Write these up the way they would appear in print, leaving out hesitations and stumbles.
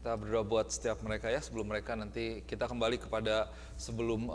Kita berdoa buat setiap mereka ya, sebelum mereka nanti kita kembali kepada sebelum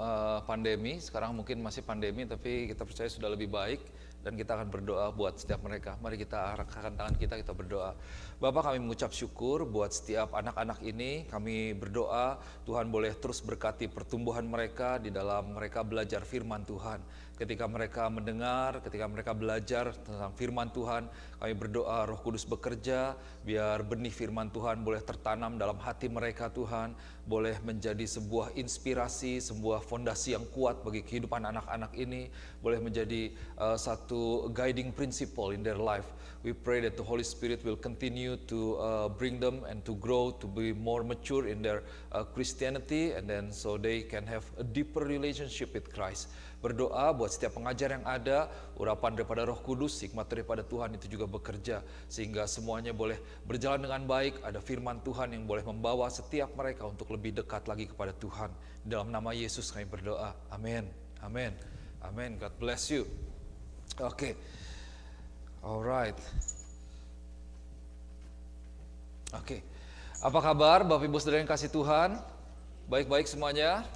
pandemi. Sekarang mungkin masih pandemi, tapi kita percaya sudah lebih baik. Dan kita akan berdoa buat setiap mereka. Mari kita arahkan tangan kita berdoa. Bapak, kami mengucap syukur buat setiap anak-anak ini. Kami berdoa Tuhan boleh terus berkati pertumbuhan mereka di dalam mereka belajar firman Tuhan. Ketika mereka mendengar, ketika mereka belajar tentang firman Tuhan, kami berdoa Roh Kudus bekerja, biar benih firman Tuhan boleh tertanam dalam hati mereka Tuhan, boleh menjadi sebuah inspirasi, sebuah fondasi yang kuat bagi kehidupan anak-anak ini, boleh menjadi satu guiding principle in their life. We pray that the Holy Spirit will continue to bring them and to grow, to be more mature in their Christianity, and then so they can have a deeper relationship with Christ. Berdoa buat setiap pengajar yang ada, urapan daripada Roh Kudus, hikmat daripada Tuhan itu juga bekerja, sehingga semuanya boleh berjalan dengan baik. Ada firman Tuhan yang boleh membawa setiap mereka untuk lebih dekat lagi kepada Tuhan. Dalam nama Yesus kami berdoa, amin, amin, amin. God bless you. Oke, alright. Oke, apa kabar Bapak Ibu Saudara yang kasih Tuhan? Baik-baik semuanya?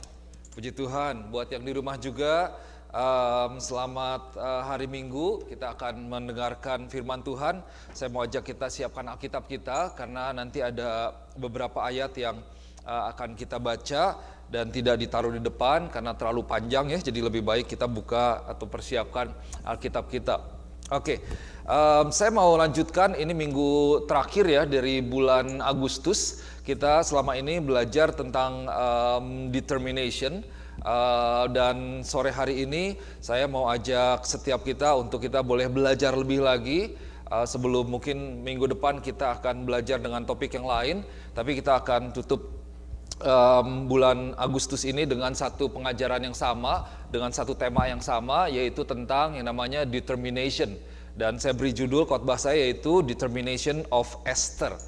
Puji Tuhan. Buat yang di rumah juga, selamat hari Minggu. Kita akan mendengarkan firman Tuhan. Saya mau ajak kita siapkan Alkitab kita, karena nanti ada beberapa ayat yang akan kita baca dan tidak ditaruh di depan karena terlalu panjang ya. Jadi lebih baik kita buka atau persiapkan Alkitab kita. Oke, saya mau lanjutkan, ini minggu terakhir ya dari bulan Agustus. Kita selama ini belajar tentang determination, dan sore hari ini saya mau ajak setiap kita untuk kita boleh belajar lebih lagi. Sebelum mungkin minggu depan kita akan belajar dengan topik yang lain, tapi kita akan tutup bulan Agustus ini dengan satu pengajaran yang sama, dengan satu tema yang sama, yaitu tentang yang namanya determination. Dan saya beri judul khotbah saya yaitu Determination of Esther.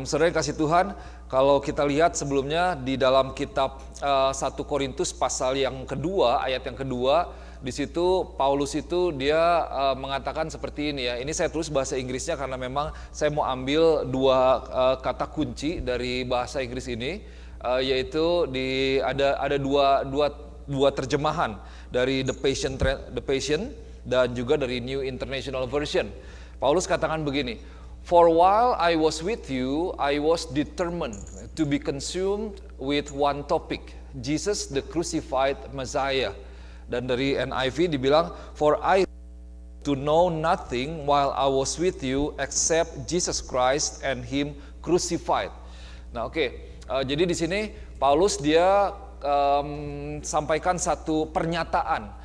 Saudara yang kasih Tuhan, kalau kita lihat sebelumnya di dalam kitab 1 Korintus pasal yang kedua, ayat yang kedua, di situ Paulus itu dia mengatakan seperti ini ya. Ini saya tulis bahasa Inggrisnya karena memang saya mau ambil dua kata kunci dari bahasa Inggris ini, yaitu ada dua terjemahan dari The Passion dan juga dari New International Version. Paulus katakan begini, "For while I was with you, I was determined to be consumed with one topic, Jesus the crucified Messiah." Dan dari NIV dibilang, "For I to know nothing while I was with you except Jesus Christ and Him crucified." Nah, oke. Jadi di sini Paulus dia sampaikan satu pernyataan,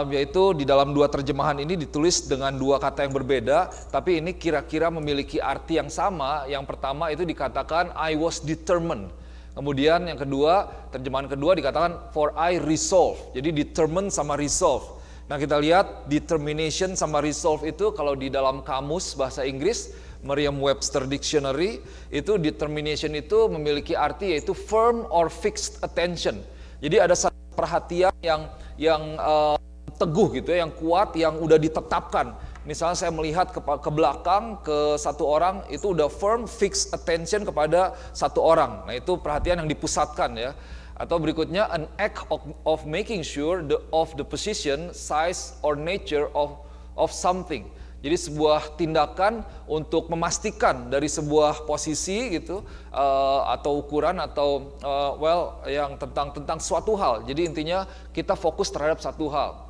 yaitu di dalam dua terjemahan ini ditulis dengan dua kata yang berbeda, tapi ini kira-kira memiliki arti yang sama. Yang pertama itu dikatakan I was determined. Kemudian yang kedua, terjemahan kedua dikatakan for I resolve. Jadi determined sama resolve. Nah, kita lihat determination sama resolve itu kalau di dalam kamus bahasa Inggris Merriam-Webster Dictionary, itu determination itu memiliki arti yaitu firm or fixed attention. Jadi ada satu perhatian yang teguh gitu ya, yang kuat, yang udah ditetapkan. Misalnya saya melihat ke belakang ke satu orang, itu udah firm fixed attention kepada satu orang. Nah, itu perhatian yang dipusatkan ya. Atau berikutnya an act of making sure of the position, size or nature of something. Jadi sebuah tindakan untuk memastikan dari sebuah posisi gitu, atau ukuran atau yang tentang suatu hal. Jadi intinya kita fokus terhadap satu hal.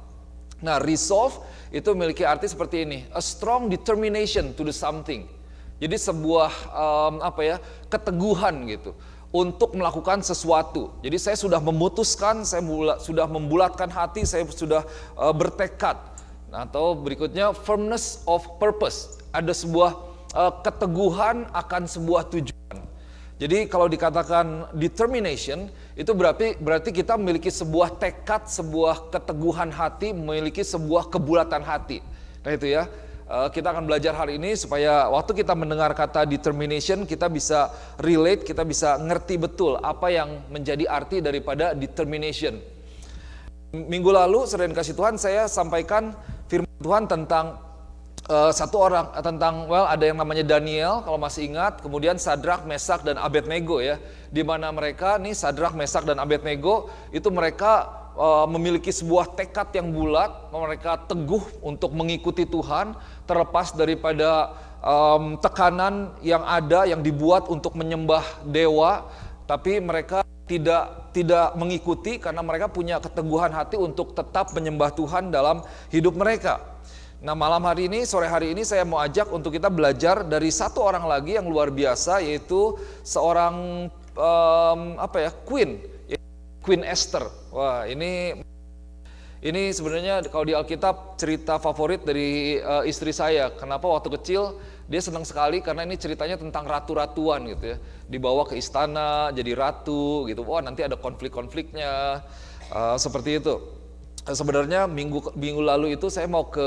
Nah, resolve itu memiliki arti seperti ini, a strong determination to do something. Jadi sebuah keteguhan gitu untuk melakukan sesuatu. Jadi saya sudah memutuskan, saya sudah membulatkan hati, saya sudah bertekad. Atau berikutnya firmness of purpose, ada sebuah keteguhan akan sebuah tujuan. Jadi kalau dikatakan determination itu berarti kita memiliki sebuah tekad, sebuah keteguhan hati, memiliki sebuah kebulatan hati. Nah itu ya, kita akan belajar hari ini supaya waktu kita mendengar kata determination kita bisa relate, kita bisa ngerti betul apa yang menjadi arti daripada determination. Minggu lalu, saudara yang kasih Tuhan, saya sampaikan firman Tuhan tentang satu orang tentang ada yang namanya Daniel kalau masih ingat, kemudian Sadrak, Mesak dan Abednego ya, di mana mereka nih Sadrak, Mesak dan Abednego itu mereka memiliki sebuah tekad yang bulat, mereka teguh untuk mengikuti Tuhan terlepas daripada tekanan yang ada yang dibuat untuk menyembah dewa, tapi mereka tidak mengikuti karena mereka punya keteguhan hati untuk tetap menyembah Tuhan dalam hidup mereka. Nah, malam hari ini, sore hari ini saya mau ajak untuk kita belajar dari satu orang lagi yang luar biasa, yaitu seorang Queen, Queen Esther. Wah, ini sebenarnya kalau di Alkitab cerita favorit dari istri saya. Kenapa? Waktu kecil dia senang sekali karena ini ceritanya tentang ratu-ratuan gitu ya. Dibawa ke istana jadi ratu gitu. Wah, nanti ada konflik-konfliknya seperti itu. Sebenarnya minggu lalu itu saya mau ke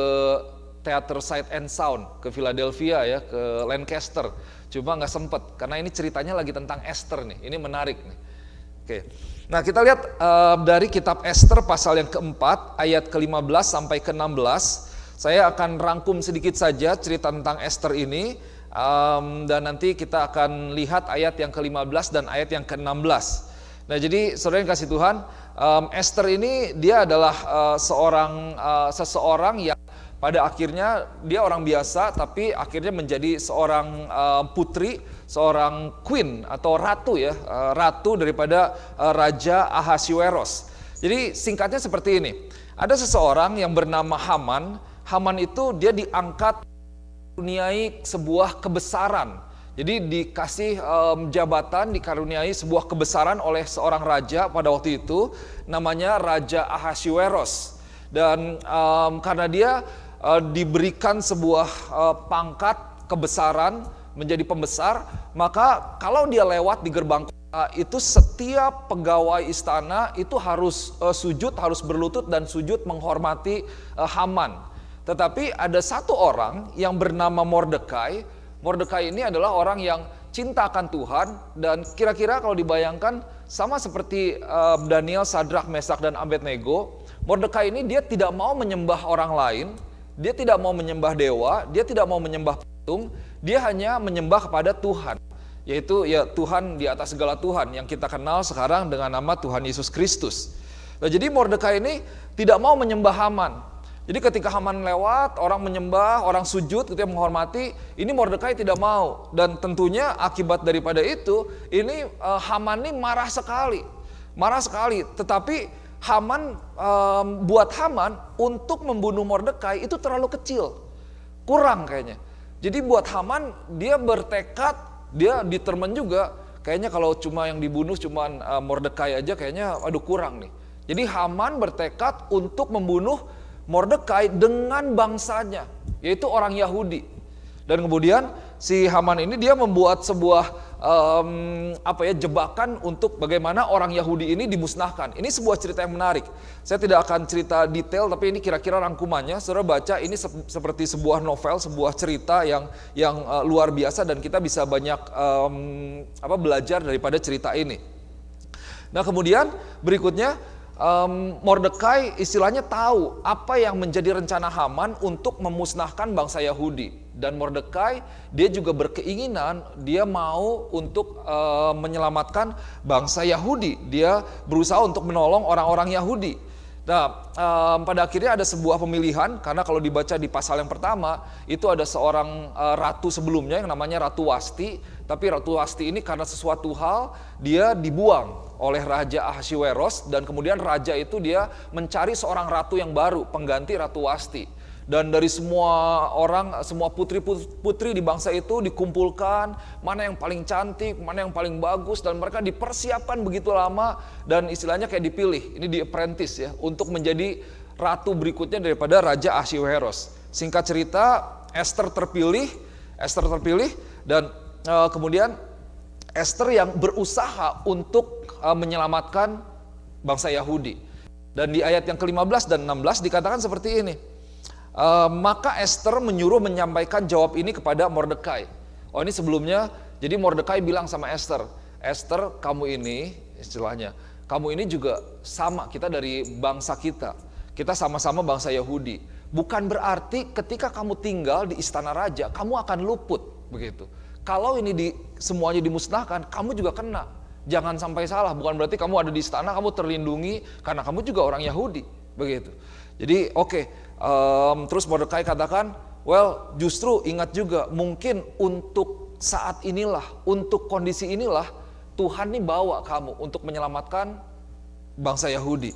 Teater Sight and Sound ke Philadelphia ya, ke Lancaster. Cuma nggak sempet karena ini ceritanya lagi tentang Esther nih. Ini menarik nih. Oke. Nah, kita lihat dari kitab Esther pasal yang keempat ayat ke-15 sampai ke-16. Saya akan rangkum sedikit saja cerita tentang Esther ini dan nanti kita akan lihat ayat yang ke-15 dan ayat yang ke-16. Nah, jadi saudara yang kasih Tuhan, Esther ini dia adalah seseorang yang pada akhirnya dia orang biasa tapi akhirnya menjadi seorang putri, seorang queen atau ratu ya, ratu daripada Raja Ahasuerus. Jadi singkatnya seperti ini. Ada seseorang yang bernama Haman. Haman itu dia diangkat dikaruniai sebuah kebesaran. Jadi dikasih jabatan, dikaruniai sebuah kebesaran oleh seorang raja pada waktu itu, namanya Raja Ahasuerus. Dan karena dia diberikan sebuah pangkat kebesaran menjadi pembesar, maka kalau dia lewat di gerbang kota itu setiap pegawai istana itu harus sujud, harus berlutut dan sujud menghormati Haman. Tetapi ada satu orang yang bernama Mordekai. Mordekai ini adalah orang yang cinta akan Tuhan dan kira-kira kalau dibayangkan sama seperti Daniel, Sadrak, Mesak dan Abednego. Mordekai ini dia tidak mau menyembah orang lain, dia tidak mau menyembah dewa, dia tidak mau menyembah patung, dia hanya menyembah kepada Tuhan, yaitu ya Tuhan di atas segala Tuhan yang kita kenal sekarang dengan nama Tuhan Yesus Kristus. Nah, jadi Mordekai ini tidak mau menyembah Haman. Jadi ketika Haman lewat, orang menyembah, orang sujud, ketika menghormati, ini Mordekai tidak mau. Dan tentunya akibat daripada itu, ini Haman ini marah sekali. Marah sekali, tetapi Haman, buat Haman untuk membunuh Mordekai itu terlalu kecil. Kurang kayaknya. Jadi buat Haman, dia bertekad, dia determine juga, kayaknya kalau cuma yang dibunuh cuma Mordekai aja kayaknya aduh kurang nih. Jadi Haman bertekad untuk membunuh Mordekai dengan bangsanya, yaitu orang Yahudi. Dan kemudian si Haman ini dia membuat sebuah jebakan untuk bagaimana orang Yahudi ini dimusnahkan. Ini sebuah cerita yang menarik. Saya tidak akan cerita detail, tapi ini kira-kira rangkumannya. Saudara baca ini seperti sebuah novel, sebuah cerita yang luar biasa dan kita bisa banyak belajar daripada cerita ini. Nah, kemudian berikutnya Mordekai istilahnya tahu apa yang menjadi rencana Haman untuk memusnahkan bangsa Yahudi. Dan Mordekai dia juga berkeinginan dia mau untuk menyelamatkan bangsa Yahudi. Dia berusaha untuk menolong orang-orang Yahudi. Nah, pada akhirnya ada sebuah pemilihan karena kalau dibaca di pasal yang pertama itu ada seorang ratu sebelumnya yang namanya Ratu Wasti. Tapi Ratu Wasti ini karena sesuatu hal dia dibuang oleh Raja Ahasuerus dan kemudian raja itu dia mencari seorang ratu yang baru, pengganti Ratu Wasti. Dan dari semua orang, semua putri-putri di bangsa itu dikumpulkan, mana yang paling cantik, mana yang paling bagus, dan mereka dipersiapkan begitu lama dan istilahnya kayak dipilih, ini di apprentice ya, untuk menjadi ratu berikutnya daripada Raja Ahasuerus. Singkat cerita, Esther terpilih dan kemudian Esther yang berusaha untuk menyelamatkan bangsa Yahudi. Dan di ayat yang ke-15 dan 16 dikatakan seperti ini. Maka Esther menyuruh menyampaikan jawab ini kepada Mordekai. Oh, ini sebelumnya, jadi Mordekai bilang sama Esther, Esther kamu ini, istilahnya, kamu ini juga sama, kita dari bangsa kita sama-sama bangsa Yahudi. Bukan berarti ketika kamu tinggal di istana raja, kamu akan luput begitu. Kalau ini semuanya dimusnahkan, kamu juga kena. Jangan sampai salah, bukan berarti kamu ada di istana, kamu terlindungi karena kamu juga orang Yahudi, begitu. Jadi terus Mordekai katakan, well justru ingat juga, mungkin untuk saat inilah, untuk kondisi inilah, Tuhan nih bawa kamu untuk menyelamatkan bangsa Yahudi.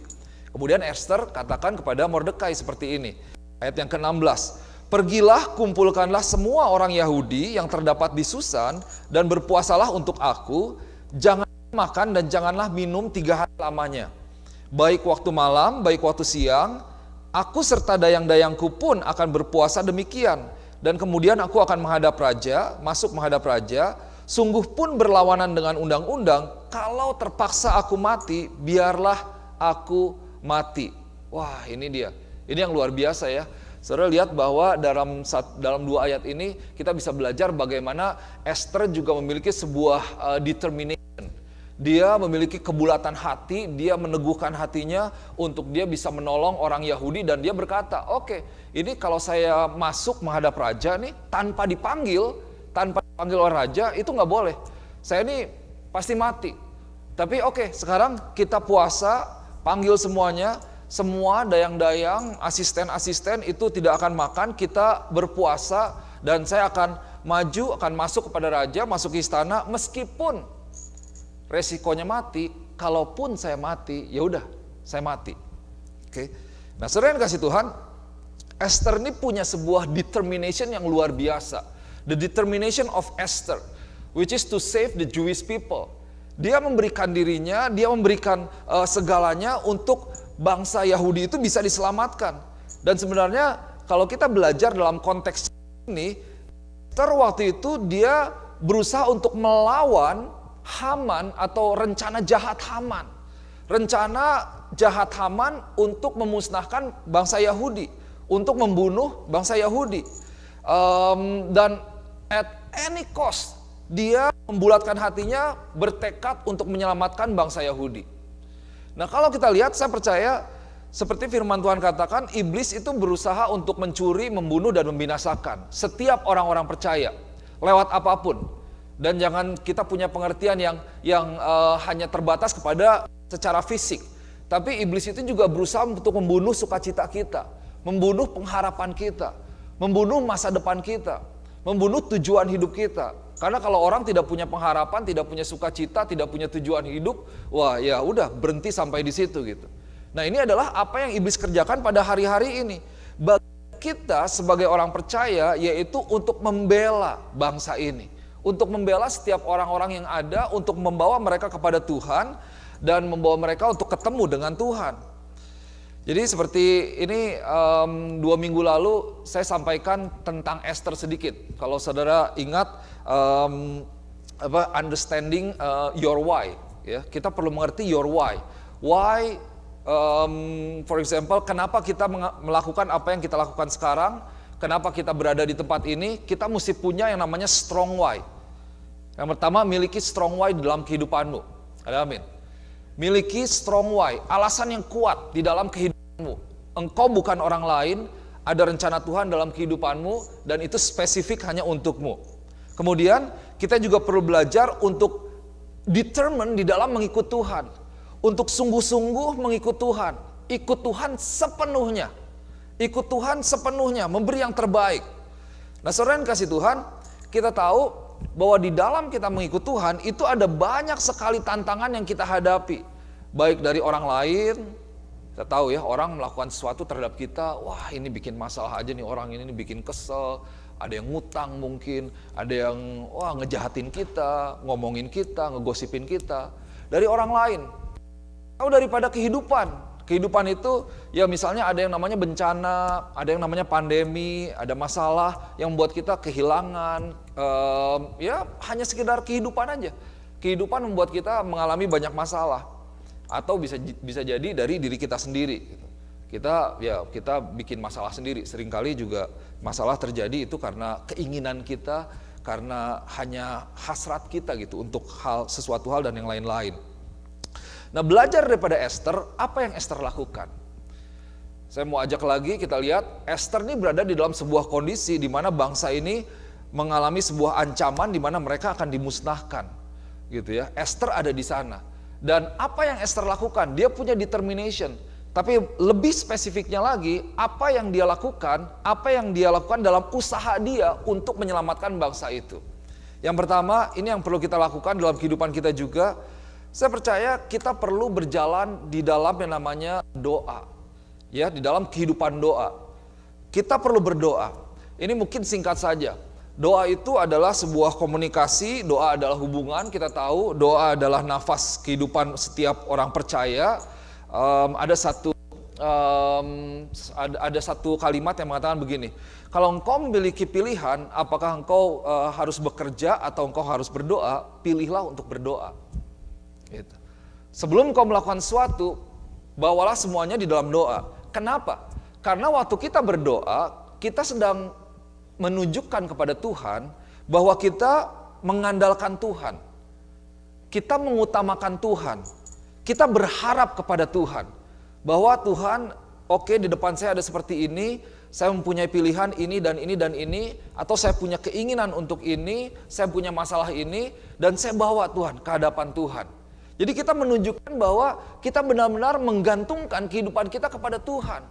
Kemudian Esther katakan kepada Mordekai seperti ini, ayat yang ke-16. Pergilah, kumpulkanlah semua orang Yahudi yang terdapat di Susan dan berpuasalah untuk aku, jangan makan dan janganlah minum 3 hari lamanya. Baik waktu malam, baik waktu siang, aku serta dayang-dayangku pun akan berpuasa demikian. Dan kemudian aku akan masuk menghadap raja, sungguh pun berlawanan dengan undang-undang, kalau terpaksa aku mati, biarlah aku mati. Wah, ini dia. Ini yang luar biasa ya. Saudara lihat bahwa dalam 2 ayat ini kita bisa belajar bagaimana Esther juga memiliki sebuah determination. Dia memiliki kebulatan hati, dia meneguhkan hatinya untuk dia bisa menolong orang Yahudi dan dia berkata, oke, ini kalau saya masuk menghadap raja nih tanpa dipanggil oleh raja itu nggak boleh. Saya ini pasti mati. Tapi oke, sekarang kita puasa, panggil semuanya, semua dayang-dayang, asisten-asisten itu tidak akan makan, kita berpuasa dan saya akan maju, akan masuk kepada raja, masuk ke istana meskipun resikonya mati, kalaupun saya mati, ya udah, saya mati. Oke. Nah, saudara yang kasih Tuhan, Esther ini punya sebuah determination yang luar biasa. The determination of Esther, which is to save the Jewish people. Dia memberikan dirinya, dia memberikan segalanya untuk bangsa Yahudi itu bisa diselamatkan. Dan sebenarnya kalau kita belajar dalam konteks ini, Esther waktu itu dia berusaha untuk melawan Haman atau rencana jahat Haman. Rencana jahat Haman untuk memusnahkan bangsa Yahudi, untuk membunuh bangsa Yahudi. Dan at any cost, dia membulatkan hatinya, bertekad untuk menyelamatkan bangsa Yahudi. Nah, kalau kita lihat, saya percaya seperti firman Tuhan katakan, iblis itu berusaha untuk mencuri, membunuh, dan membinasakan setiap orang-orang percaya lewat apapun. Dan jangan kita punya pengertian yang hanya terbatas kepada secara fisik. Tapi iblis itu juga berusaha untuk membunuh sukacita kita, membunuh pengharapan kita, membunuh masa depan kita, membunuh tujuan hidup kita. Karena kalau orang tidak punya pengharapan, tidak punya sukacita, tidak punya tujuan hidup, wah ya udah berhenti sampai di situ gitu. Nah, ini adalah apa yang iblis kerjakan pada hari-hari ini. Bagi kita sebagai orang percaya, yaitu untuk membela bangsa ini. Untuk membela setiap orang-orang yang ada, untuk membawa mereka kepada Tuhan, dan membawa mereka untuk ketemu dengan Tuhan. Jadi seperti ini 2 minggu lalu saya sampaikan tentang Esther sedikit. Kalau saudara ingat, understanding your why. Ya, kita perlu mengerti your why. Why, for example, kenapa kita melakukan apa yang kita lakukan sekarang? Kenapa kita berada di tempat ini? Kita mesti punya yang namanya strong why. Yang pertama, miliki strong why dalam kehidupanmu. Amin. Miliki strong why, alasan yang kuat di dalam kehidupanmu. Engkau bukan orang lain, ada rencana Tuhan dalam kehidupanmu, dan itu spesifik hanya untukmu. Kemudian, kita juga perlu belajar untuk determine di dalam mengikut Tuhan. Untuk sungguh-sungguh mengikut Tuhan. Ikut Tuhan sepenuhnya. Ikut Tuhan sepenuhnya, memberi yang terbaik. Nah, saudara yang kasih Tuhan, kita tahu bahwa di dalam kita mengikut Tuhan, itu ada banyak sekali tantangan yang kita hadapi. Baik dari orang lain, kita tahu ya, orang melakukan sesuatu terhadap kita, wah ini bikin masalah aja nih, orang ini bikin kesel. Ada yang ngutang mungkin, ada yang ngejahatin kita, ngomongin kita, ngegosipin kita. Dari orang lain, atau daripada kehidupan. Kehidupan itu ya misalnya ada yang namanya bencana, ada yang namanya pandemi, ada masalah yang membuat kita kehilangan, ya hanya sekedar kehidupan aja. Kehidupan membuat kita mengalami banyak masalah, atau bisa jadi dari diri kita sendiri. Kita bikin masalah sendiri. Seringkali juga masalah terjadi itu karena keinginan kita, karena hanya hasrat kita gitu untuk sesuatu hal dan yang lain-lain. Nah, belajar daripada Esther, apa yang Esther lakukan? Saya mau ajak lagi kita lihat Esther ini berada di dalam sebuah kondisi di mana bangsa ini mengalami sebuah ancaman di mana mereka akan dimusnahkan. Gitu ya. Esther ada di sana. Dan apa yang Esther lakukan? Dia punya determination. Tapi lebih spesifiknya lagi, apa yang dia lakukan dalam usaha dia untuk menyelamatkan bangsa itu. Yang pertama, ini yang perlu kita lakukan dalam kehidupan kita juga. Saya percaya kita perlu berjalan di dalam yang namanya doa. Ya, di dalam kehidupan doa. Kita perlu berdoa. Ini mungkin singkat saja. Doa itu adalah sebuah komunikasi, doa adalah hubungan, kita tahu doa adalah nafas kehidupan setiap orang percaya. Ada satu kalimat yang mengatakan begini, kalau engkau memiliki pilihan, apakah engkau harus bekerja atau engkau harus berdoa, pilihlah untuk berdoa. Gitu. Sebelum engkau melakukan sesuatu, bawalah semuanya di dalam doa. Kenapa? Karena waktu kita berdoa, kita sedang menunjukkan kepada Tuhan bahwa kita mengandalkan Tuhan. Kita mengutamakan Tuhan. Kita berharap kepada Tuhan. Bahwa Tuhan, oke, di depan saya ada seperti ini, saya mempunyai pilihan ini dan ini dan ini, atau saya punya keinginan untuk ini, saya punya masalah ini, dan saya bawa Tuhan ke hadapan Tuhan. Jadi kita menunjukkan bahwa kita benar-benar menggantungkan kehidupan kita kepada Tuhan.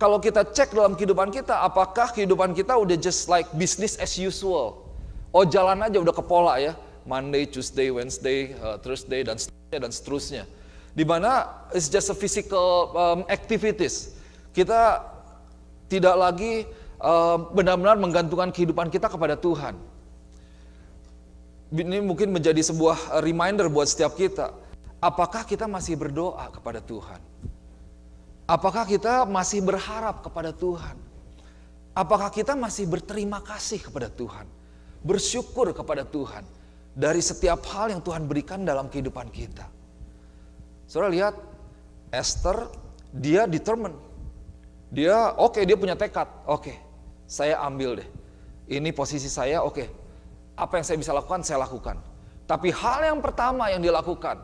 Kalau kita cek dalam kehidupan kita, apakah kehidupan kita udah just like business as usual? Oh, jalan aja udah ke pola ya, Monday, Tuesday, Wednesday, Thursday, dan seterusnya. Di mana it's just a physical activities. Kita tidak lagi benar-benar menggantungkan kehidupan kita kepada Tuhan. Ini mungkin menjadi sebuah reminder buat setiap kita. Apakah kita masih berdoa kepada Tuhan? Apakah kita masih berharap kepada Tuhan? Apakah kita masih berterima kasih kepada Tuhan? Bersyukur kepada Tuhan dari setiap hal yang Tuhan berikan dalam kehidupan kita. Saudara lihat, Esther, dia determined. Dia punya tekad. Oke, saya ambil deh. Ini posisi saya, oke. Apa yang saya bisa lakukan, saya lakukan. Tapi hal yang pertama yang dia lakukan,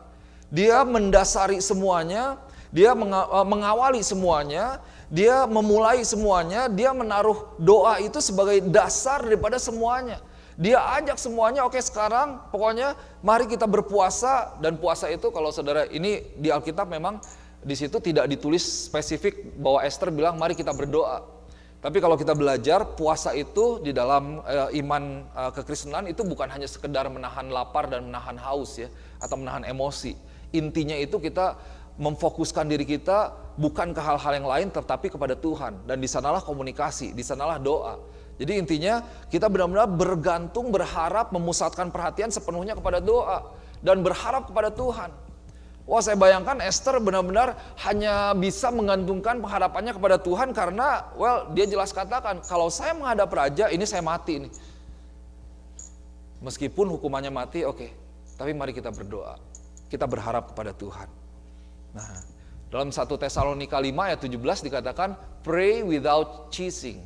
dia mendasari semuanya, dia mengawali semuanya, dia memulai semuanya, dia menaruh doa itu sebagai dasar daripada semuanya. Dia ajak semuanya, oke sekarang pokoknya mari kita berpuasa. Dan puasa itu kalau saudara, ini di Alkitab memang di situ tidak ditulis spesifik bahwa Esther bilang mari kita berdoa. Tapi kalau kita belajar, puasa itu di dalam iman kekristenan itu bukan hanya sekedar menahan lapar dan menahan haus ya, atau menahan emosi. Intinya itu kita memfokuskan diri kita bukan ke hal-hal yang lain tetapi kepada Tuhan. Dan di sanalah komunikasi, di sanalah doa. Jadi intinya kita benar-benar bergantung, berharap, memusatkan perhatian sepenuhnya kepada doa. Dan berharap kepada Tuhan. Wah, saya bayangkan Esther benar-benar hanya bisa menggantungkan pengharapannya kepada Tuhan karena, dia jelas katakan, kalau saya menghadap raja, ini saya mati ini. Meskipun hukumannya mati, oke. Tapi mari kita berdoa. Kita berharap kepada Tuhan. Nah, dalam 1 Tesalonika 5 ayat 17 dikatakan, pray without ceasing.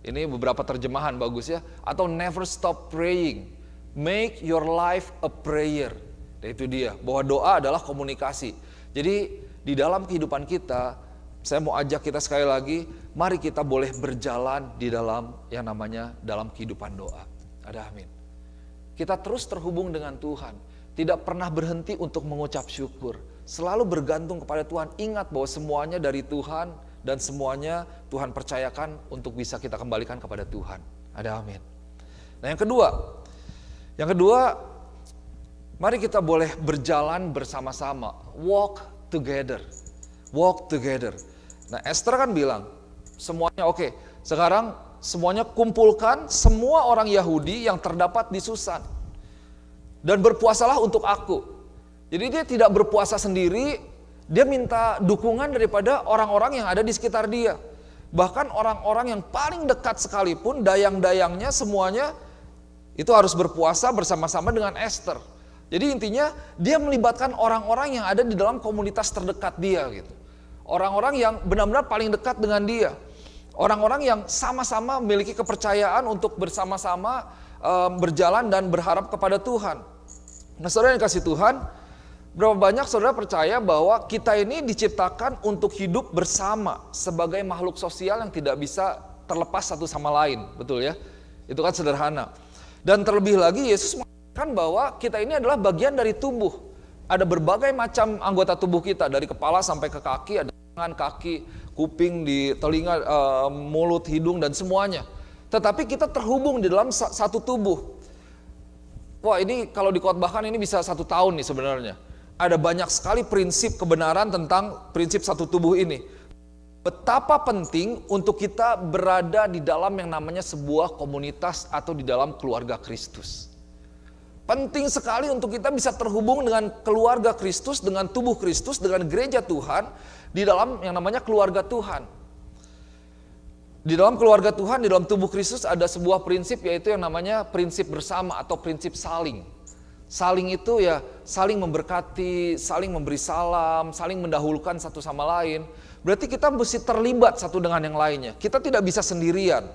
Ini beberapa terjemahan bagus ya. Atau never stop praying. Make your life a prayer. Dan itu dia, bahwa doa adalah komunikasi. Jadi di dalam kehidupan kita, saya mau ajak kita sekali lagi, mari kita boleh berjalan di dalam yang namanya dalam kehidupan doa. Ada amin. Kita terus terhubung dengan Tuhan, tidak pernah berhenti untuk mengucap syukur. Selalu bergantung kepada Tuhan, ingat bahwa semuanya dari Tuhan dan semuanya Tuhan percayakan untuk bisa kita kembalikan kepada Tuhan. Ada amin. Nah yang kedua, mari kita boleh berjalan bersama-sama, walk together. Nah Esther kan bilang, semuanya oke. Sekarang semuanya kumpulkan semua orang Yahudi yang terdapat di Susan. Dan berpuasalah untuk aku. Jadi dia tidak berpuasa sendiri, dia minta dukungan daripada orang-orang yang ada di sekitar dia. Bahkan orang-orang yang paling dekat sekalipun, dayang-dayangnya semuanya itu harus berpuasa bersama-sama dengan Esther. Jadi intinya dia melibatkan orang-orang yang ada di dalam komunitas terdekat dia gitu. Orang-orang yang benar-benar paling dekat dengan dia. Orang-orang yang sama-sama memiliki kepercayaan untuk bersama-sama berjalan dan berharap kepada Tuhan. Nah saudara yang kasih Tuhan, Berapa banyak saudara percaya bahwa kita ini diciptakan untuk hidup bersama sebagai makhluk sosial yang tidak bisa terlepas satu sama lain, betul ya? Itu kan sederhana. Dan terlebih lagi Yesus mengatakan bahwa kita ini adalah bagian dari tubuh. Ada berbagai macam anggota tubuh kita, dari kepala sampai ke kaki, ada tangan, kaki, kuping, di telinga, mulut, hidung, dan semuanya. Tetapi kita terhubung di dalam satu tubuh. Wah, ini kalau dikhotbahkan ini bisa 1 tahun nih sebenarnya. Ada banyak sekali prinsip kebenaran tentang prinsip satu tubuh ini. Betapa penting untuk kita berada di dalam yang namanya sebuah komunitas atau di dalam keluarga Kristus. Penting sekali untuk kita bisa terhubung dengan keluarga Kristus, dengan tubuh Kristus, dengan gereja Tuhan, di dalam yang namanya keluarga Tuhan. Di dalam keluarga Tuhan, di dalam tubuh Kristus ada sebuah prinsip, yaitu yang namanya prinsip bersama atau prinsip saling. Saling itu ya saling memberkati, saling memberi salam, saling mendahulukan satu sama lain. Berarti kita mesti terlibat satu dengan yang lainnya. Kita tidak bisa sendirian.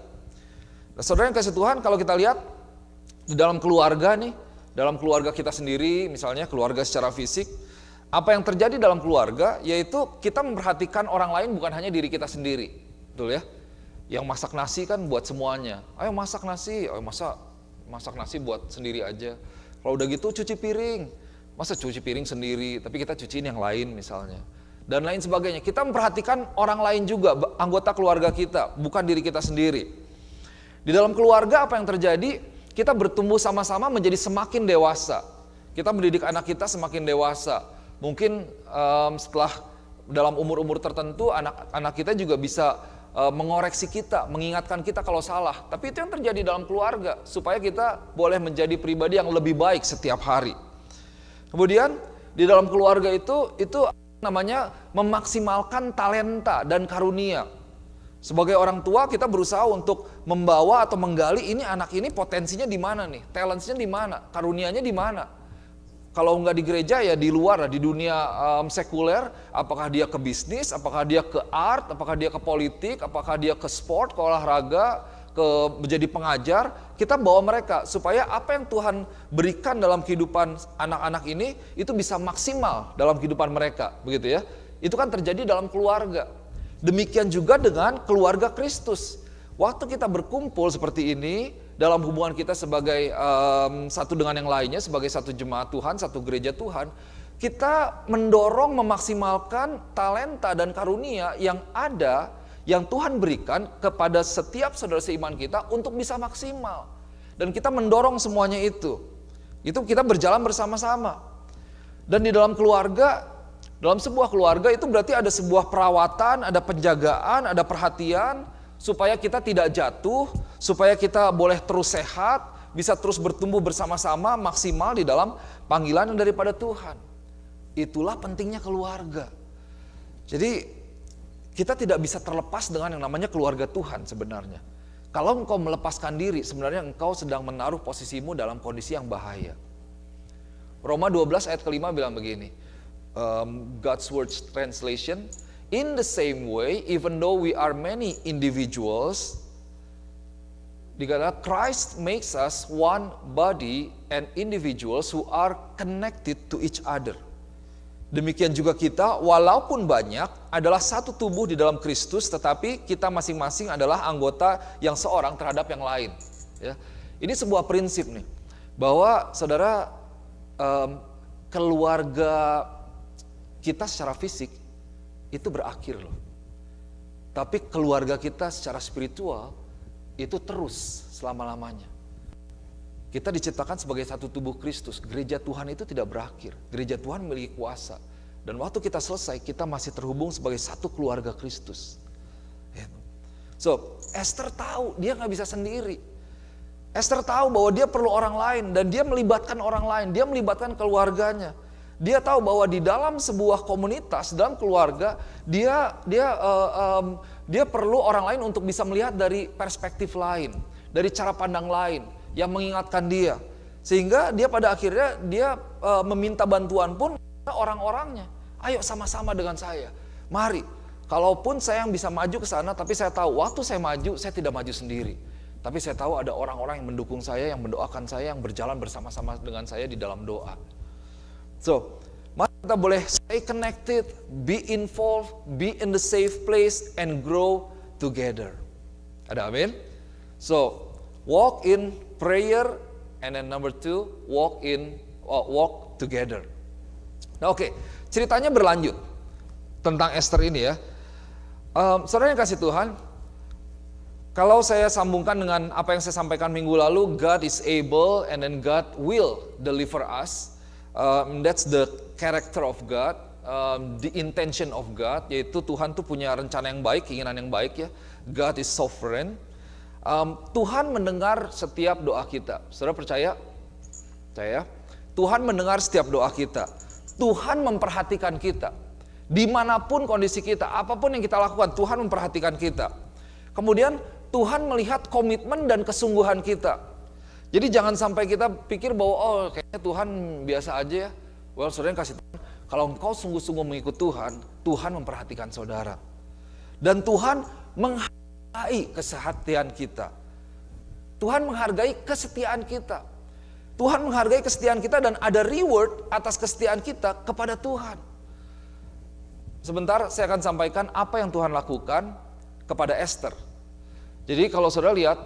Nah, saudara yang kasih Tuhan, kalau kita lihat di dalam keluarga nih, dalam keluarga kita sendiri, misalnya keluarga secara fisik, apa yang terjadi dalam keluarga yaitu kita memperhatikan orang lain bukan hanya diri kita sendiri. Betul ya? Yang masak nasi kan buat semuanya. Ayo masak nasi, ayo masak nasi buat sendiri aja. Kalau udah gitu cuci piring, masa cuci piring sendiri, tapi kita cuciin yang lain misalnya. Dan lain sebagainya, kita memperhatikan orang lain juga, anggota keluarga kita, bukan diri kita sendiri. Di dalam keluarga apa yang terjadi, kita bertumbuh sama-sama menjadi semakin dewasa. Kita mendidik anak kita semakin dewasa. Mungkin setelah dalam umur-umur tertentu, anak-anak kita juga bisa mengoreksi kita, mengingatkan kita kalau salah. Tapi itu yang terjadi dalam keluarga, supaya kita boleh menjadi pribadi yang lebih baik setiap hari. Kemudian di dalam keluarga itu namanya memaksimalkan talenta dan karunia. Sebagai orang tua kita berusaha untuk membawa atau menggali ini anak ini potensinya di mana nih, talentsnya di mana, karunianya di mana. Kalau nggak di gereja ya di luar, di dunia sekuler, apakah dia ke bisnis, apakah dia ke art, apakah dia ke politik, apakah dia ke sport, ke olahraga, ke menjadi pengajar, kita bawa mereka supaya apa yang Tuhan berikan dalam kehidupan anak-anak ini itu bisa maksimal dalam kehidupan mereka, begitu ya. Itu kan terjadi dalam keluarga. Demikian juga dengan keluarga Kristus. Waktu kita berkumpul seperti ini, dalam hubungan kita sebagai satu dengan yang lainnya, sebagai satu jemaat Tuhan, satu gereja Tuhan, kita mendorong memaksimalkan talenta dan karunia yang ada, yang Tuhan berikan kepada setiap saudara seiman kita untuk bisa maksimal. Dan kita mendorong semuanya itu kita berjalan bersama-sama. Dan di dalam keluarga, dalam sebuah keluarga itu berarti ada sebuah perawatan, ada penjagaan, ada perhatian, supaya kita tidak jatuh, supaya kita boleh terus sehat, bisa terus bertumbuh bersama-sama maksimal di dalam panggilan yang daripada Tuhan. Itulah pentingnya keluarga. Jadi kita tidak bisa terlepas dengan yang namanya keluarga Tuhan sebenarnya. Kalau engkau melepaskan diri, sebenarnya engkau sedang menaruh posisimu dalam kondisi yang bahaya. Roma 12 ayat ke-5 bilang begini, God's Word Translation, in the same way, even though we are many individuals, dikatakan Christ makes us one body and individuals who are connected to each other. Demikian juga kita, walaupun banyak, adalah satu tubuh di dalam Kristus, tetapi kita masing-masing adalah anggota yang seorang terhadap yang lain. Ya. Ini sebuah prinsip nih, bahwa saudara, keluarga kita secara fisik itu berakhir loh. Tapi keluarga kita secara spiritual itu terus selama-lamanya. Kita diciptakan sebagai satu tubuh Kristus. Gereja Tuhan itu tidak berakhir. Gereja Tuhan memiliki kuasa. Dan waktu kita selesai, kita masih terhubung sebagai satu keluarga Kristus. So, Esther tahu dia nggak bisa sendiri. Esther tahu bahwa dia perlu orang lain dan dia melibatkan orang lain. Dia melibatkan keluarganya. Dia tahu bahwa di dalam sebuah komunitas, dalam keluarga, dia perlu orang lain untuk bisa melihat dari perspektif lain, dari cara pandang lain yang mengingatkan dia. Sehingga dia pada akhirnya dia meminta bantuan pun orang-orangnya. Ayo sama-sama dengan saya. Mari. Kalaupun saya yang bisa maju ke sana, tapi saya tahu waktu saya maju, saya tidak maju sendiri. Tapi saya tahu ada orang-orang yang mendukung saya, yang mendoakan saya, yang berjalan bersama-sama dengan saya di dalam doa. So, Mari kita boleh stay connected, be involved, be in the safe place, and grow together. Ada amin? So, walk in prayer, and then number 2, walk together. Nah, oke, ceritanya berlanjut tentang Esther ini ya. Saudara yang kasih Tuhan, kalau saya sambungkan dengan apa yang saya sampaikan minggu lalu, God is able and then God will deliver us. That's the character of God, the intention of God, yaitu Tuhan tuh punya rencana yang baik, keinginan yang baik ya. God is sovereign. Tuhan mendengar setiap doa kita. Saudara percaya? Percaya? Tuhan mendengar setiap doa kita. Tuhan memperhatikan kita. Dimanapun kondisi kita, apapun yang kita lakukan, Tuhan memperhatikan kita. Kemudian Tuhan melihat komitmen dan kesungguhan kita. Jadi jangan sampai kita pikir bahwa oh kayaknya Tuhan biasa aja ya. Well, saudara yang kasih Tuhan, kalau engkau sungguh-sungguh mengikut Tuhan, Tuhan memperhatikan saudara. Dan Tuhan menghargai kesehatian kita. Tuhan menghargai kesetiaan kita. Tuhan menghargai kesetiaan kita dan ada reward atas kesetiaan kita kepada Tuhan. Sebentar saya akan sampaikan apa yang Tuhan lakukan kepada Esther. Jadi kalau saudara lihat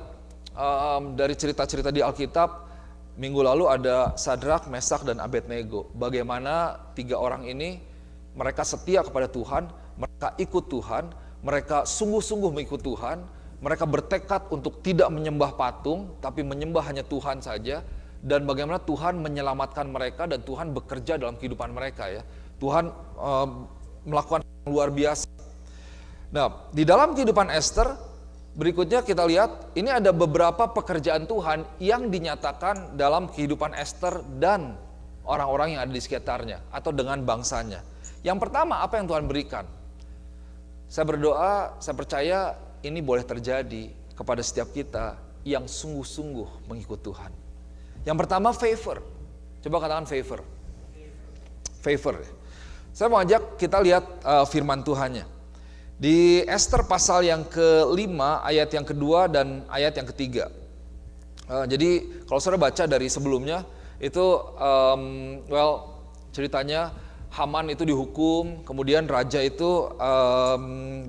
dari cerita-cerita di Alkitab, minggu lalu ada Sadrak, Mesak, dan Abednego. Bagaimana 3 orang ini, mereka setia kepada Tuhan, mereka ikut Tuhan, mereka sungguh-sungguh mengikut Tuhan, mereka bertekad untuk tidak menyembah patung, tapi menyembah hanya Tuhan saja, dan bagaimana Tuhan menyelamatkan mereka dan Tuhan bekerja dalam kehidupan mereka ya. Tuhan melakukan yang luar biasa. Nah, di dalam kehidupan Esther, berikutnya kita lihat, ini ada beberapa pekerjaan Tuhan yang dinyatakan dalam kehidupan Esther dan orang-orang yang ada di sekitarnya atau dengan bangsanya. Yang pertama, apa yang Tuhan berikan? Saya berdoa, saya percaya ini boleh terjadi kepada setiap kita yang sungguh-sungguh mengikut Tuhan. Yang pertama, favor. Coba katakan favor. Favor. Saya mau ajak kita lihat firman Tuhannya. Di Esther pasal yang ke-5, ayat yang kedua dan ayat yang ketiga. Jadi kalau saudara baca dari sebelumnya, itu ceritanya Haman itu dihukum, kemudian raja itu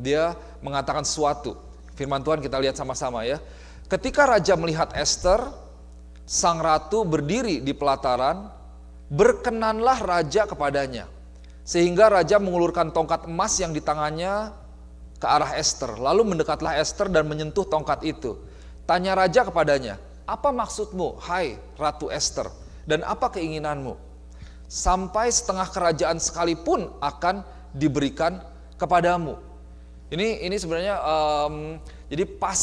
dia mengatakan sesuatu. Firman Tuhan kita lihat sama-sama ya. Ketika raja melihat Esther, sang ratu berdiri di pelataran, berkenanlah raja kepadanya. Sehingga raja mengulurkan tongkat emas yang di tangannya ke arah Esther. Lalu mendekatlah Esther dan menyentuh tongkat itu. Tanya raja kepadanya, apa maksudmu, hai Ratu Esther? Dan apa keinginanmu? Sampai setengah kerajaan sekalipun akan diberikan kepadamu. Ini sebenarnya jadi pas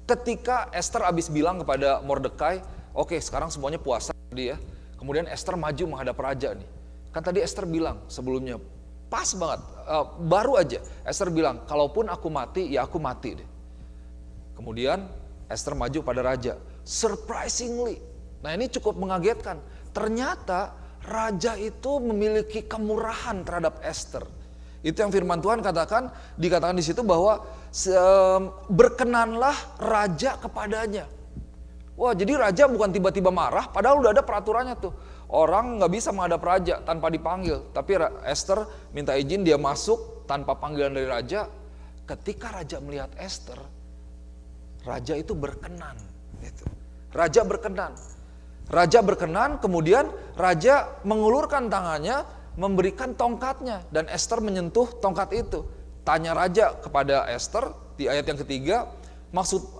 ketika Esther habis bilang kepada Mordekai, oke, sekarang semuanya puasa dia. Kemudian Esther maju menghadap raja nih. Kan tadi Esther bilang sebelumnya, pas banget, baru aja Esther bilang, kalaupun aku mati, ya aku mati deh. Kemudian Esther maju pada raja, surprisingly. Nah ini cukup mengagetkan, ternyata raja itu memiliki kemurahan terhadap Esther. Itu yang firman Tuhan dikatakan di situ bahwa berkenanlah raja kepadanya. Wah, jadi raja bukan tiba-tiba marah, padahal udah ada peraturannya tuh. Orang nggak bisa menghadap raja tanpa dipanggil. Tapi Esther minta izin, dia masuk tanpa panggilan dari raja. Ketika raja melihat Esther, raja itu berkenan. Gitu. Raja berkenan, kemudian raja mengulurkan tangannya, memberikan tongkatnya. Dan Esther menyentuh tongkat itu. Tanya raja kepada Esther di ayat yang ketiga,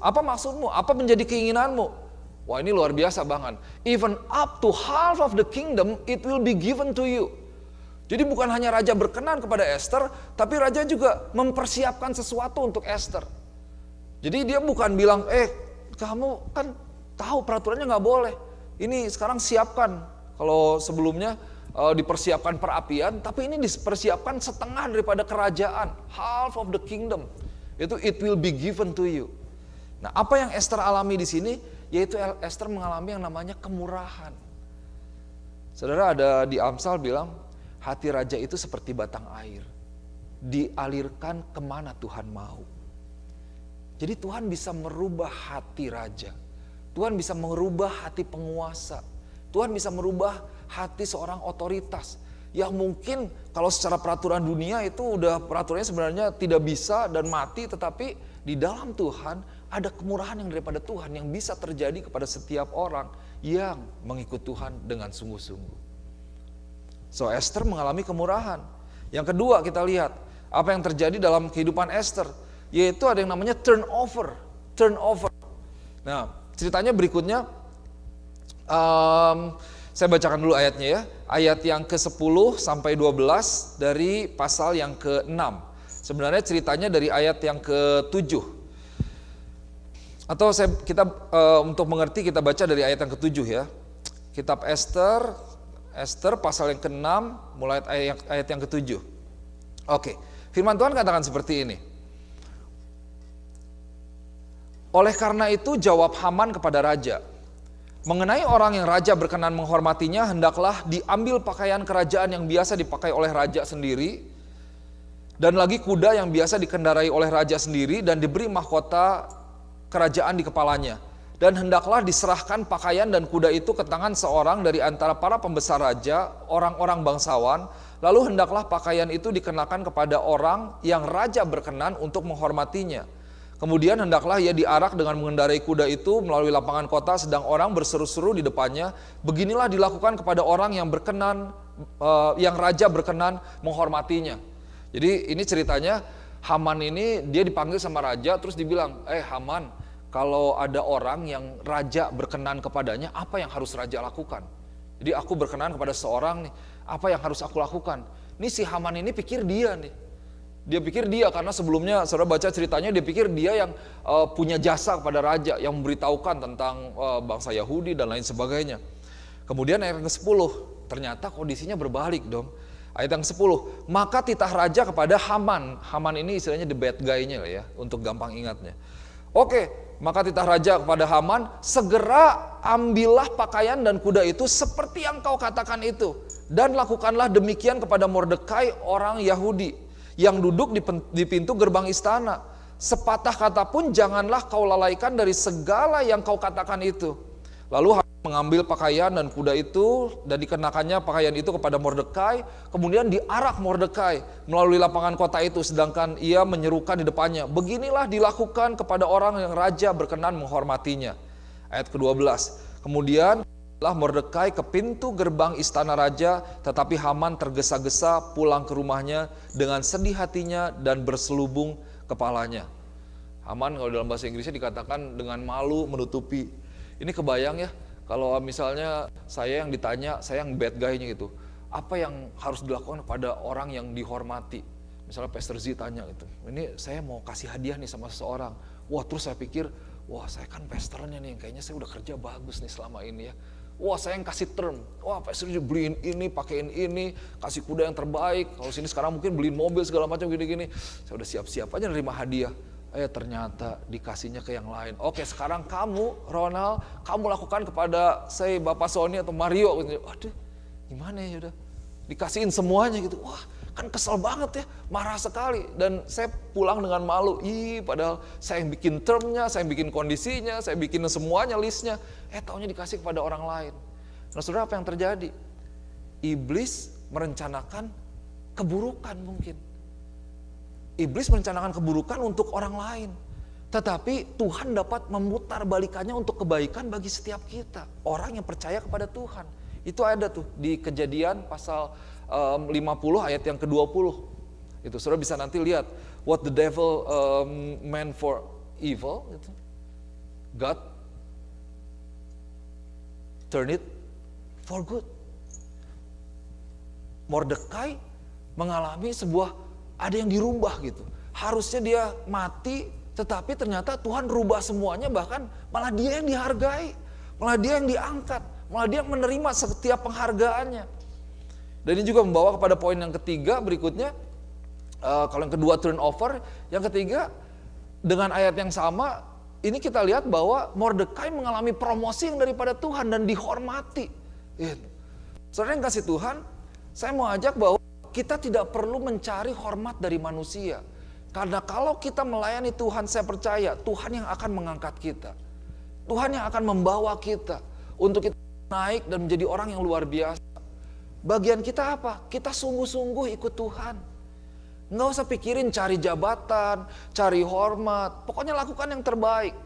apa maksudmu? Apa menjadi keinginanmu? Wah, ini luar biasa banget. Even up to half of the kingdom, it will be given to you. Jadi bukan hanya raja berkenan kepada Esther, tapi raja juga mempersiapkan sesuatu untuk Esther. Jadi dia bukan bilang, kamu kan tahu peraturannya nggak boleh. Ini sekarang siapkan. Kalau sebelumnya dipersiapkan perapian, tapi ini dipersiapkan setengah daripada kerajaan. Half of the kingdom. Itu it will be given to you. Nah, apa yang Esther alami di sini? Yaitu Esther mengalami yang namanya kemurahan. Saudara, ada di Amsal bilang, hati raja itu seperti batang air, dialirkan kemana Tuhan mau. Jadi Tuhan bisa merubah hati raja, Tuhan bisa merubah hati penguasa, Tuhan bisa merubah hati seorang otoritas yang mungkin kalau secara peraturan dunia itu udah peraturannya sebenarnya tidak bisa dan mati, tetapi di dalam Tuhan ada kemurahan yang daripada Tuhan yang bisa terjadi kepada setiap orang yang mengikut Tuhan dengan sungguh-sungguh. So Esther mengalami kemurahan. Yang kedua kita lihat apa yang terjadi dalam kehidupan Esther, yaitu ada yang namanya turnover. Nah, ceritanya berikutnya, saya bacakan dulu ayatnya ya. Ayat yang ke-10 sampai 12 dari pasal yang ke-6. Sebenarnya ceritanya dari ayat yang ke-7. Atau untuk mengerti kita baca dari ayat yang ke-7 ya. Kitab Esther pasal yang ke-6 mulai ayat yang ke-7. Oke, firman Tuhan katakan seperti ini. Oleh karena itu jawab Haman kepada raja, mengenai orang yang raja berkenan menghormatinya, hendaklah diambil pakaian kerajaan yang biasa dipakai oleh raja sendiri, dan lagi kuda yang biasa dikendarai oleh raja sendiri, dan diberi mahkota kerajaan di kepalanya. Dan hendaklah diserahkan pakaian dan kuda itu ke tangan seorang dari antara para pembesar raja, orang-orang bangsawan. Lalu hendaklah pakaian itu dikenakan kepada orang yang raja berkenan untuk menghormatinya. Kemudian hendaklah ia diarak dengan mengendarai kuda itu melalui lapangan kota, sedang orang berseru-seru di depannya. Beginilah dilakukan kepada orang yang berkenan, yang raja berkenan menghormatinya. Jadi ini ceritanya, Haman ini dia dipanggil sama raja, terus dibilang, Haman, kalau ada orang yang raja berkenan kepadanya, apa yang harus raja lakukan? Jadi aku berkenan kepada seorang nih, apa yang harus aku lakukan? Ini si Haman ini pikir dia nih. Dia pikir dia, karena sebelumnya saudara baca ceritanya, dia pikir dia yang punya jasa kepada raja, yang memberitahukan tentang bangsa Yahudi dan lain sebagainya. Kemudian ayat yang ke-10, ternyata kondisinya berbalik dong. Ayat yang ke-10, maka titah raja kepada Haman. Haman ini istilahnya the bad guy-nya ya, untuk gampang ingatnya. Oke, maka titah raja kepada Haman, segera ambillah pakaian dan kuda itu seperti yang kau katakan itu, dan lakukanlah demikian kepada Mordekai orang Yahudi yang duduk di pintu gerbang istana. Sepatah kata pun janganlah kau lalaikan dari segala yang kau katakan itu. Lalu Haman mengambil pakaian dan kuda itu dan dikenakannya pakaian itu kepada Mordekai. Kemudian diarak Mordekai melalui lapangan kota itu, sedangkan ia menyerukan di depannya, beginilah dilakukan kepada orang yang raja berkenan menghormatinya. Ayat ke-12, kemudian lah Mordekai ke pintu gerbang istana raja, tetapi Haman tergesa-gesa pulang ke rumahnya dengan sedih hatinya dan berselubung kepalanya. Haman kalau dalam bahasa Inggrisnya dikatakan dengan malu menutupi. Ini kebayang ya, kalau misalnya saya yang ditanya, saya yang bad guy-nya gitu, apa yang harus dilakukan kepada orang yang dihormati? Misalnya Pastor Z tanya gitu, ini saya mau kasih hadiah nih sama seseorang. Wah, terus saya pikir, wah saya kan pastornya nih, kayaknya saya udah kerja bagus nih selama ini ya. Wah saya yang kasih term, wah Pastor beliin ini, pakein ini, kasih kuda yang terbaik. Kalau sini sekarang mungkin beliin mobil segala macam gini-gini. Saya udah siap-siap aja nerima hadiah. Ternyata dikasihnya ke yang lain. Oke, sekarang kamu, Ronald, kamu lakukan kepada saya Bapak Sony atau Mario. Waduh, gimana ya udah dikasihin semuanya gitu. Wah, kan kesel banget ya, marah sekali. Dan saya pulang dengan malu. Padahal saya yang bikin termnya, saya yang bikin kondisinya, saya bikin semuanya listnya. Taunya dikasih kepada orang lain. Nah saudara, apa yang terjadi? Iblis merencanakan keburukan mungkin. Iblis merencanakan keburukan untuk orang lain. Tetapi Tuhan dapat memutar balikannya untuk kebaikan bagi setiap kita. Orang yang percaya kepada Tuhan. Itu ada tuh di Kejadian pasal 50 ayat yang ke-20. Itu saudara bisa nanti lihat. What the devil meant for evil, gitu. God turn it for good. Mordekai mengalami ada yang dirubah gitu. Harusnya dia mati, tetapi ternyata Tuhan rubah semuanya, bahkan malah dia yang dihargai, malah dia yang diangkat, malah dia yang menerima setiap penghargaannya. Dan ini juga membawa kepada poin yang ketiga berikutnya. Kalau yang kedua turnover, yang ketiga dengan ayat yang sama, ini kita lihat bahwa Mordekai mengalami promosi yang daripada Tuhan dan dihormati. Saudara yang kasih Tuhan, saya mau ajak bahwa kita tidak perlu mencari hormat dari manusia. Karena kalau kita melayani Tuhan, saya percaya Tuhan yang akan mengangkat kita. Tuhan yang akan membawa kita untuk kita naik dan menjadi orang yang luar biasa. Bagian kita apa? Kita sungguh-sungguh ikut Tuhan. Nggak usah pikirin cari jabatan, cari hormat. Pokoknya lakukan yang terbaik.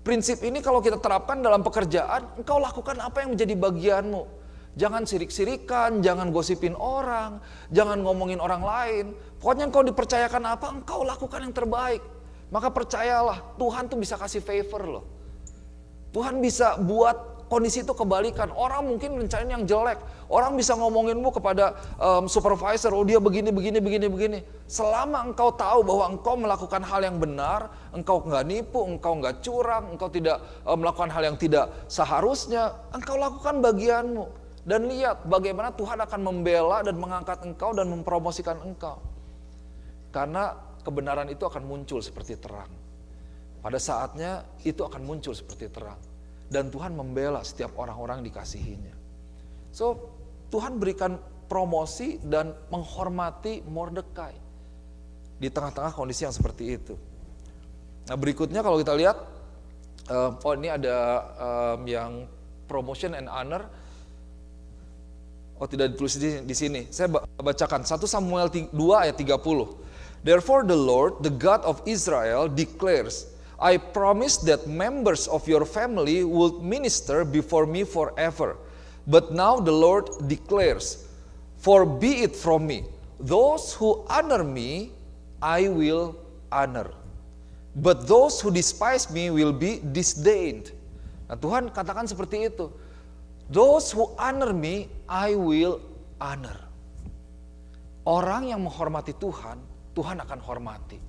Prinsip ini kalau kita terapkan dalam pekerjaan, engkau lakukan apa yang menjadi bagianmu. Jangan sirik-sirikan, jangan gosipin orang, jangan ngomongin orang lain. Pokoknya engkau dipercayakan apa, engkau lakukan yang terbaik. Maka percayalah, Tuhan tuh bisa kasih favor loh. Tuhan bisa buat kondisi itu kebalikan. Orang mungkin rencanain yang jelek. Orang bisa ngomonginmu kepada supervisor, oh dia begini. Selama engkau tahu bahwa engkau melakukan hal yang benar, engkau nggak nipu, engkau nggak curang, engkau tidak melakukan hal yang tidak seharusnya, engkau lakukan bagianmu. Dan lihat bagaimana Tuhan akan membela dan mengangkat engkau dan mempromosikan engkau. Karena kebenaran itu akan muncul seperti terang. Pada saatnya itu akan muncul seperti terang. Dan Tuhan membela setiap orang-orang dikasihinya. So, Tuhan berikan promosi dan menghormati Mordekai di tengah-tengah kondisi yang seperti itu. Nah, berikutnya kalau kita lihat, ini ada yang promotion and honor. Oh, tidak ditulis di sini. Saya bacakan 1 Samuel 2 ayat 30. Therefore the Lord, the God of Israel declares, I promised that members of your family would minister before me forever. But now the Lord declares, for be it from me, those who honor me, I will honor. But those who despise me will be disdained. Nah, Tuhan katakan seperti itu. Those who honor me, I will honor. Orang yang menghormati Tuhan, Tuhan akan hormati.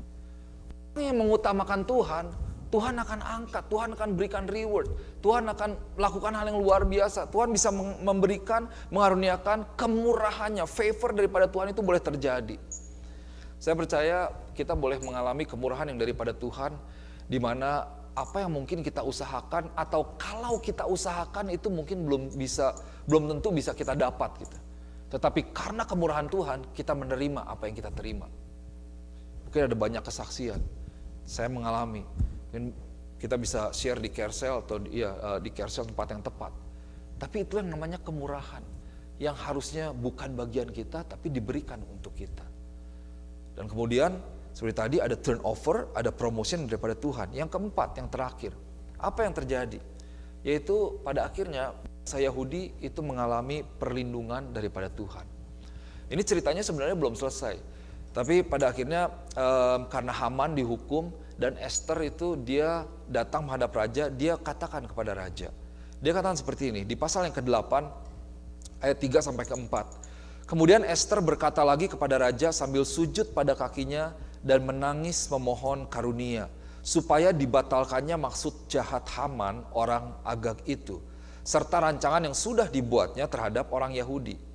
Orang yang mengutamakan Tuhan, Tuhan akan angkat, Tuhan akan berikan reward, Tuhan akan lakukan hal yang luar biasa. Tuhan bisa memberikan, mengaruniakan kemurahannya, favor daripada Tuhan itu boleh terjadi. Saya percaya kita boleh mengalami kemurahan yang daripada Tuhan, di mana apa yang mungkin kita usahakan atau kalau kita usahakan itu mungkin belum tentu bisa kita dapat gitu. Tetapi karena kemurahan Tuhan, kita menerima apa yang kita terima. Mungkin ada banyak kesaksian. Saya mengalami, mungkin kita bisa share di Carousel atau di Carousel tempat yang tepat. Tapi itu yang namanya kemurahan, yang harusnya bukan bagian kita, tapi diberikan untuk kita. Dan kemudian seperti tadi ada turnover, ada promotion daripada Tuhan. Yang keempat, yang terakhir, apa yang terjadi? Yaitu pada akhirnya bangsa Yahudi itu mengalami perlindungan daripada Tuhan. Ini ceritanya sebenarnya belum selesai. Tapi pada akhirnya karena Haman dihukum dan Esther itu dia datang menghadap raja, dia katakan kepada raja. Dia katakan seperti ini, di pasal yang ke-8 ayat 3 sampai ke-4. Kemudian Esther berkata lagi kepada raja sambil sujud pada kakinya dan menangis memohon karunia, supaya dibatalkannya maksud jahat Haman orang Agag itu, serta rancangan yang sudah dibuatnya terhadap orang Yahudi.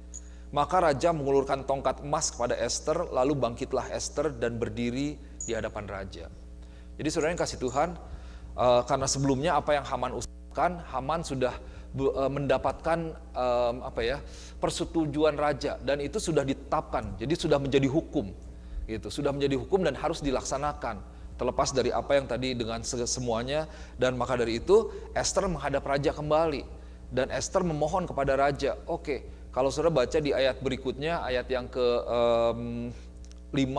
Maka raja mengulurkan tongkat emas kepada Esther, lalu bangkitlah Esther dan berdiri di hadapan raja. Jadi saudara yang kasih Tuhan, karena sebelumnya apa yang Haman usahakan, Haman sudah mendapatkan persetujuan raja dan itu sudah ditetapkan, jadi sudah menjadi hukum, gitu, sudah menjadi hukum dan harus dilaksanakan, terlepas dari apa yang tadi dengan semuanya. Dan maka dari itu Esther menghadap raja kembali dan Esther memohon kepada raja. Oke. Kalau saudara baca di ayat berikutnya, ayat yang ke-5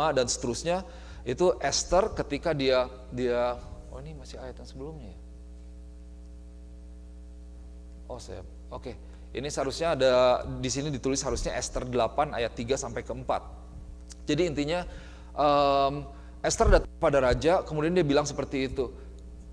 dan seterusnya, itu Esther ketika dia oh ini masih ayat yang sebelumnya ya? Oke. Ini seharusnya ada di sini ditulis harusnya Esther 8 ayat 3 sampai ke 4. Jadi intinya Esther datang pada raja, kemudian dia bilang seperti itu.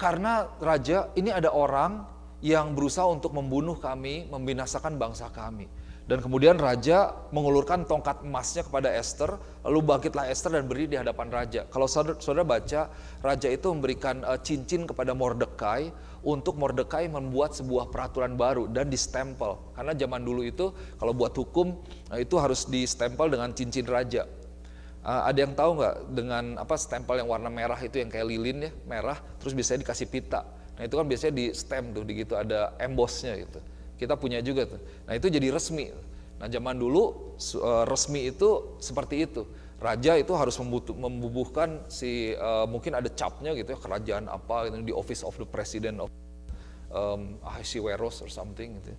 Karena raja, ini ada orang yang berusaha untuk membunuh kami, membinasakan bangsa kami. Dan kemudian raja mengulurkan tongkat emasnya kepada Esther, lalu bangkitlah Esther dan berdiri di hadapan raja. Kalau saudara baca, raja itu memberikan cincin kepada Mordekai untuk Mordekai membuat sebuah peraturan baru dan distempel. Karena zaman dulu itu kalau buat hukum itu harus distempel dengan cincin raja. Ada yang tahu nggak dengan stempel yang warna merah itu yang kayak lilin ya, merah, terus biasanya dikasih pita. Nah itu kan biasanya di stamp tuh, gitu ada embossnya gitu. Kita punya juga tuh. Nah itu jadi resmi. Nah zaman dulu resmi itu seperti itu. Raja itu harus membubuhkan mungkin ada capnya gitu ya, kerajaan apa gitu, di Office of the President of Ahasuerus or something gitu.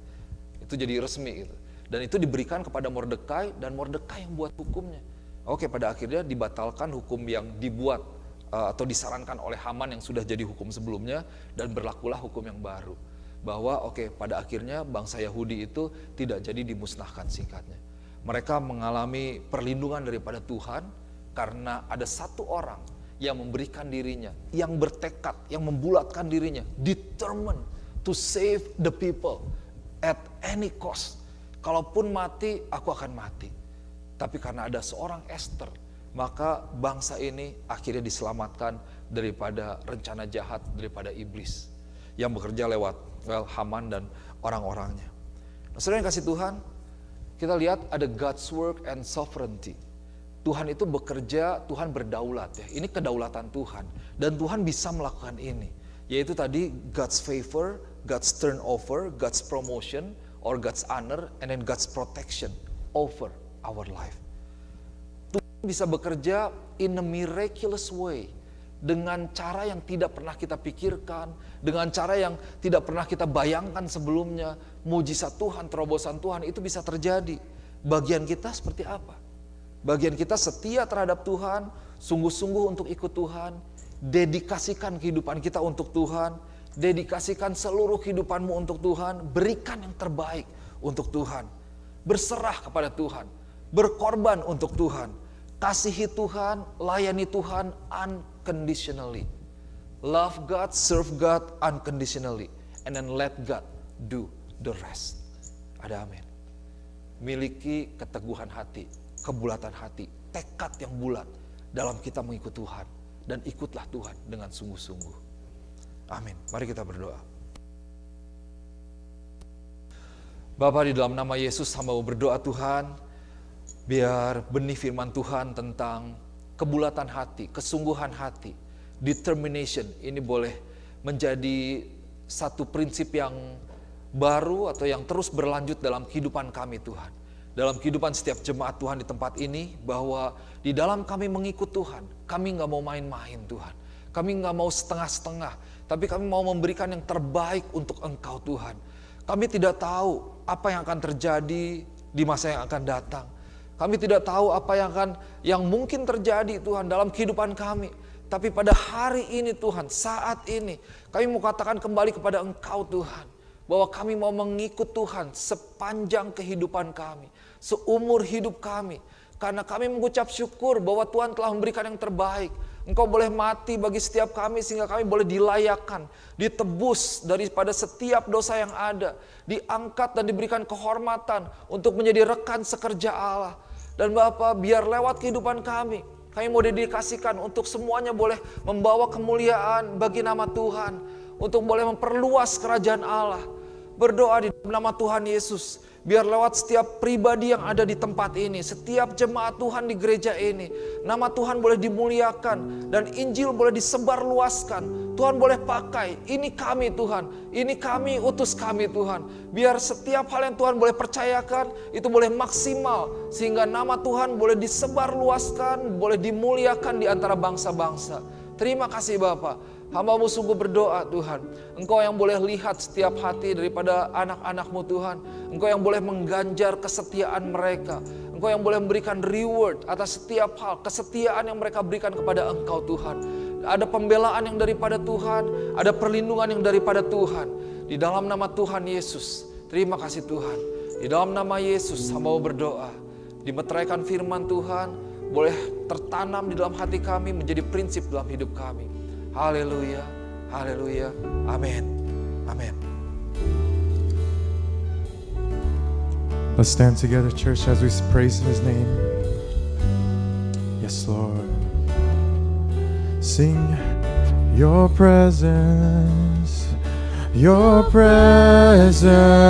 Itu jadi resmi gitu. Dan itu diberikan kepada Mordekai dan Mordekai yang buat hukumnya. Oke, pada akhirnya dibatalkan hukum yang dibuat atau disarankan oleh Haman yang sudah jadi hukum sebelumnya, dan berlakulah hukum yang baru. Bahwa pada akhirnya bangsa Yahudi itu tidak jadi dimusnahkan singkatnya. Mereka mengalami perlindungan daripada Tuhan karena ada satu orang yang memberikan dirinya, yang bertekad, yang membulatkan dirinya, determined to save the people at any cost. Kalaupun mati, aku akan mati. Tapi karena ada seorang Esther, maka bangsa ini akhirnya diselamatkan daripada rencana jahat daripada iblis yang bekerja lewat Haman dan orang-orangnya. Nah, saudara yang kasih Tuhan, kita lihat ada God's work and sovereignty. Tuhan itu bekerja, Tuhan berdaulat ya. Ini kedaulatan Tuhan dan Tuhan bisa melakukan ini. Yaitu tadi God's favor, God's turnover, God's promotion, or God's honor, and then God's protection over our life. Tuhan bisa bekerja in a miraculous way, dengan cara yang tidak pernah kita pikirkan, dengan cara yang tidak pernah kita bayangkan sebelumnya. Mujizat Tuhan, terobosan Tuhan itu bisa terjadi. Bagian kita seperti apa? Bagian kita setia terhadap Tuhan, sungguh-sungguh untuk ikut Tuhan, dedikasikan kehidupan kita untuk Tuhan, dedikasikan seluruh kehidupanmu untuk Tuhan, berikan yang terbaik untuk Tuhan, berserah kepada Tuhan, berkorban untuk Tuhan, kasihi Tuhan, layani Tuhan unconditionally. Love God, serve God unconditionally, and then let God do the rest. Ada amin. Miliki keteguhan hati, kebulatan hati, tekad yang bulat dalam kita mengikut Tuhan, dan ikutlah Tuhan dengan sungguh-sungguh. Amin. Mari kita berdoa. Bapa, di dalam nama Yesus hamba berdoa Tuhan, biar benih firman Tuhan tentang kebulatan hati, kesungguhan hati, determination ini boleh menjadi satu prinsip yang baru atau yang terus berlanjut dalam kehidupan kami Tuhan. Dalam kehidupan setiap jemaat Tuhan di tempat ini, bahwa di dalam kami mengikut Tuhan, kami gak mau main-main Tuhan. Kami gak mau setengah-setengah, tapi kami mau memberikan yang terbaik untuk Engkau Tuhan. Kami tidak tahu apa yang akan terjadi di masa yang akan datang. Kami tidak tahu apa yang mungkin terjadi Tuhan dalam kehidupan kami. Tapi pada hari ini Tuhan, saat ini, kami mau katakan kembali kepada Engkau Tuhan, bahwa kami mau mengikut Tuhan sepanjang kehidupan kami, seumur hidup kami. Karena kami mengucap syukur bahwa Tuhan telah memberikan yang terbaik. Engkau boleh mati bagi setiap kami sehingga kami boleh dilayakkan, ditebus daripada setiap dosa yang ada, diangkat dan diberikan kehormatan untuk menjadi rekan sekerja Allah. Dan Bapa, biar lewat kehidupan kami mau dedikasikan untuk semuanya boleh membawa kemuliaan bagi nama Tuhan, untuk boleh memperluas kerajaan Allah. Berdoa di dalam nama Tuhan Yesus, biar lewat setiap pribadi yang ada di tempat ini, setiap jemaat Tuhan di gereja ini, nama Tuhan boleh dimuliakan dan Injil boleh disebarluaskan. Tuhan boleh pakai, ini kami Tuhan, ini kami, utus kami Tuhan. Biar setiap hal yang Tuhan boleh percayakan, itu boleh maksimal, sehingga nama Tuhan boleh disebarluaskan, boleh dimuliakan di antara bangsa-bangsa. Terima kasih Bapa. Hamba-Mu sungguh berdoa Tuhan, Engkau yang boleh lihat setiap hati daripada anak-anak-Mu Tuhan. Engkau yang boleh mengganjar kesetiaan mereka. Engkau yang boleh memberikan reward atas setiap hal, kesetiaan yang mereka berikan kepada Engkau Tuhan. Ada pembelaan yang daripada Tuhan, ada perlindungan yang daripada Tuhan. Di dalam nama Tuhan Yesus, terima kasih Tuhan. Di dalam nama Yesus, hamba berdoa, dimeteraikan firman Tuhan, boleh tertanam di dalam hati kami, menjadi prinsip dalam hidup kami. Haleluya, haleluya, amin, amin. Let's stand together, church, as we praise His name. Yes, Lord. Sing your presence, your presence.